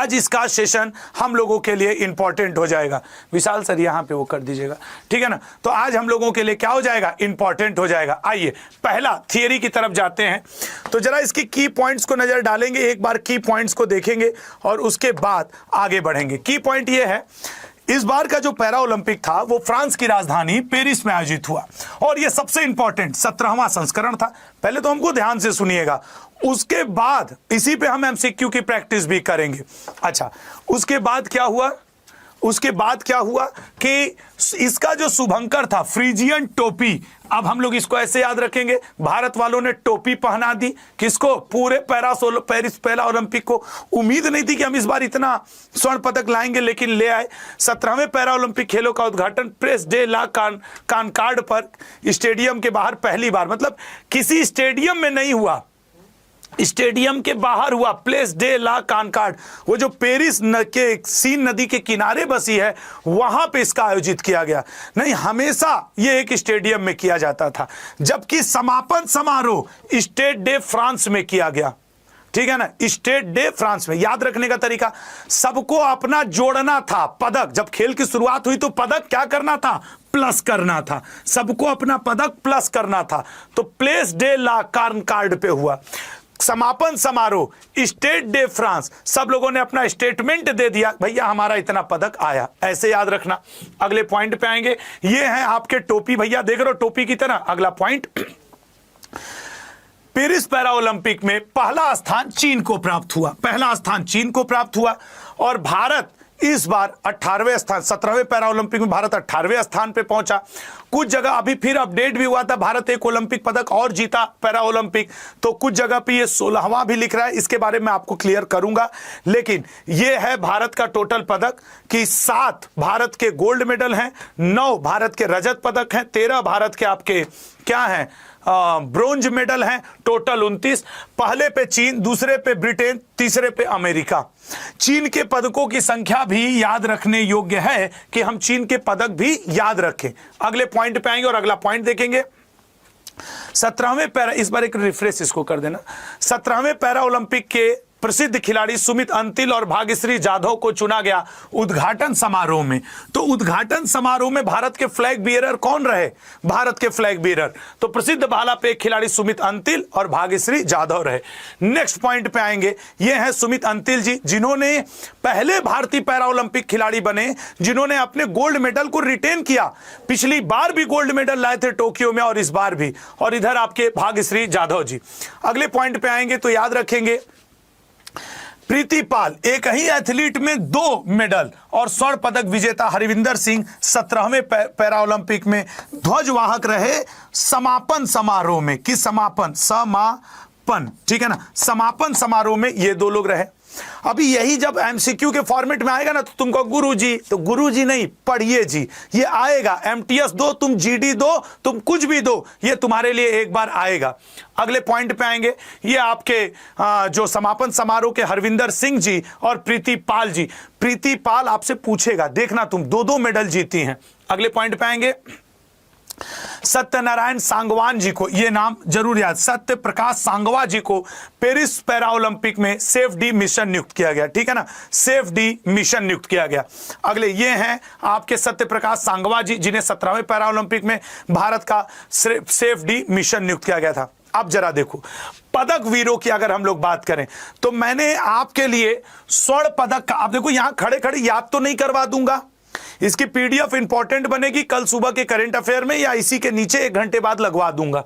आज इसका सेशन हम लोगों के लिए इंपॉर्टेंट हो जाएगा। विशाल सर यहाँ पे वो कर दीजिएगा, ठीक है ना। तो आज हम लोगों के लिए क्या हो जाएगा, इंपॉर्टेंट हो जाएगा। आइए पहला थियरी की तरफ जाते हैं, तो जरा इसकी की पॉइंट्स को नजर डालेंगे, एक बार की पॉइंट्स को देखेंगे और उसके बाद आगे बढ़ेंगे। की पॉइंट ये है, इस बार का जो पैरा ओलंपिक था वो फ्रांस की राजधानी पेरिस में आयोजित हुआ और ये सबसे इंपॉर्टेंट 17वां संस्करण था। पहले तो हमको ध्यान से सुनिएगा, उसके बाद इसी पे हम एमसीक्यू की प्रैक्टिस भी करेंगे। अच्छा, उसके बाद क्या हुआ, उसके बाद क्या हुआ कि इसका जो शुभंकर था फ्रीजियन टोपी, अब हम लोग इसको ऐसे याद रखेंगे, भारत वालों ने टोपी पहना दी किसको, पूरे पेरिस पैरा ओलंपिक को। उम्मीद नहीं थी कि हम इस बार इतना स्वर्ण पदक लाएंगे, लेकिन ले आए। 17वें पैरा ओलंपिक खेलों का उद्घाटन प्रेस डे ला कानकार्ड पर स्टेडियम के बाहर पहली बार, मतलब किसी स्टेडियम में नहीं हुआ, स्टेडियम के बाहर हुआ, प्लेस डे ला कानकार्ड, वो जो पेरिस के सीन नदी के किनारे बसी है वहां पे इसका आयोजित किया गया। नहीं, हमेशा ये एक स्टेडियम में किया जाता था, जबकि समापन समारोह स्टेड डे फ्रांस में किया गया, ठीक है ना, स्टेड डे फ्रांस में। याद रखने का तरीका, सबको अपना जोड़ना था पदक, जब खेल की शुरुआत हुई तो पदक क्या करना था, प्लस करना था, सबको अपना पदक प्लस करना था, तो प्लेस डे ला कानकार्ड पे हुआ। समापन समारोह स्टेट डे फ्रांस, सब लोगों ने अपना स्टेटमेंट दे दिया, भैया हमारा इतना पदक आया, ऐसे याद रखना। अगले पॉइंट पे आएंगे, ये हैं आपके टोपी, भैया देख रहे हो टोपी की तरह। अगला पॉइंट, पेरिस पैरा ओलंपिक में पहला स्थान चीन को प्राप्त हुआ, पहला स्थान चीन को प्राप्त हुआ और भारत इस बार 18वें स्थान, 17वें पैरा ओलंपिक में भारत 18वें स्थान पे पहुंचा। कुछ जगह अभी फिर अपडेट भी हुआ था, भारत एक ओलंपिक पदक और जीता पैरा ओलंपिक, तो कुछ जगह पे ये 16वां भी लिख रहा है, इसके बारे में आपको क्लियर करूंगा। लेकिन ये है भारत का टोटल पदक कि 7 भारत के गोल्ड मेडल हैं, 9 भारत के रजत पदक हैं, 13 भारत के आपके क्या हैं ब्रोंज मेडल हैं, टोटल 29। पहले पे चीन, दूसरे पे ब्रिटेन, तीसरे पे अमेरिका। चीन के पदकों की संख्या भी याद रखने योग्य है कि हम चीन के पदक भी याद रखें। अगले पॉइंट पे आएंगे और अगला पॉइंट देखेंगे। 17वें पैरा, इस बार एक रिफ्रेश इसको कर देना, 17वें पैरा ओलंपिक के प्रसिद्ध खिलाड़ी सुमित अंतिल और भाग्यश्री जाधव को चुना गया उद्घाटन समारोह में। तो उद्घाटन समारोह में भारत के फ्लैग बियरर कौन रहे, भारत के फ्लैग बियरर तो प्रसिद्ध भाला फेंक खिलाड़ी सुमित अंतिल और भाग्यश्री जाधव रहे। नेक्स्ट पॉइंट पे आएंगे, ये हैं सुमित अंतिल जी, जिन्होंने पहले भारतीय पैरा ओलंपिक खिलाड़ी बने जिन्होंने अपने गोल्ड मेडल को रिटेन किया। पिछली बार भी गोल्ड मेडल लाए थे टोक्यो में और इस बार भी, और इधर आपके भाग्यश्री जाधव जी। अगले पॉइंट पे आएंगे तो याद रखेंगे, प्रीति पाल, एक ही एथलीट में 2 मेडल और स्वर्ण पदक विजेता हरविंदर सिंह 17वें पैरा ओलंपिक में ध्वजवाहक रहे समापन समारोह में। किस समापन, समापन, ठीक है ना, समापन समारोह में ये 2 लोग रहे। अभी यही जब एमसीक्यू के फॉर्मेट में आएगा ना तो तुमको गुरुजी, तो गुरुजी नहीं पढ़िए जी, ये आएगा। एमटीएस दो, तुम जीडी दो, तुम कुछ भी दो, ये तुम्हारे लिए एक बार आएगा। अगले पॉइंट पे आएंगे, ये आपके जो समापन समारोह के हरविंदर सिंह जी और प्रीति पाल जी। प्रीति पाल आपसे पूछेगा, देखना तुम 2-2 मेडल जीती हैं। अगले पॉइंट पे आएंगे, सत्यनारायण सांगवान जी को, ये नाम जरूर याद, सत्य प्रकाश सांगवा जी को पेरिस पैरा ओलंपिक में सेफ डी मिशन नियुक्त किया गया, ठीक है ना, सेफ डी मिशन नियुक्त किया गया। अगले ये हैं आपके सत्य प्रकाश सांगवा जी, जिन्हें 17वें पैरा ओलंपिक में भारत का सेफ डी मिशन नियुक्त किया गया था। अब जरा देखो पदक वीरों की अगर हम लोग बात करें तो मैंने आपके लिए स्वर्ण पदक का, आप देखो यहां खड़े खड़े याद तो नहीं करवा दूंगा, इसकी पीडीएफ इंपॉर्टेंट बनेगी कल सुबह के करंट अफेयर में या इसी के नीचे 1 घंटे बाद लगवा दूंगा।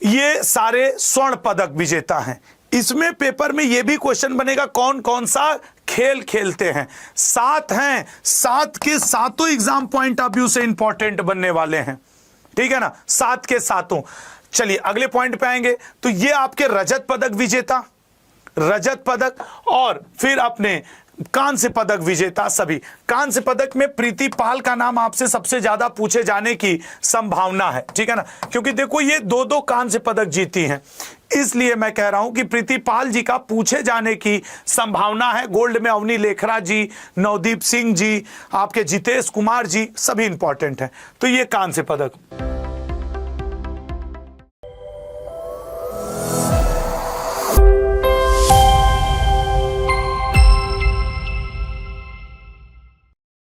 ये सारे स्वर्ण पदक विजेता हैं। इसमें पेपर में यह भी क्वेश्चन बनेगा कौन कौन सा खेल खेलते हैं। 7 हैं, 7 के सातों एग्जाम पॉइंट ऑफ व्यू से इंपॉर्टेंट बनने वाले हैं, ठीक है ना, 7 के सातों। चलिए अगले पॉइंट पे आएंगे तो ये आपके रजत पदक विजेता, रजत पदक, और फिर अपने कांस्य पदक विजेता सभी। कांस्य पदक में प्रीति पाल का नाम आपसे सबसे ज्यादा पूछे जाने की संभावना है, ठीक है ना, क्योंकि देखो ये 2-2 कांस्य पदक जीती हैं, इसलिए मैं कह रहा हूं कि प्रीति पाल जी का पूछे जाने की संभावना है। गोल्ड में अवनी लेखरा जी, नवदीप सिंह जी, आपके जितेश कुमार जी, सभी इंपॉर्टेंट हैं। तो ये कांस्य पदक।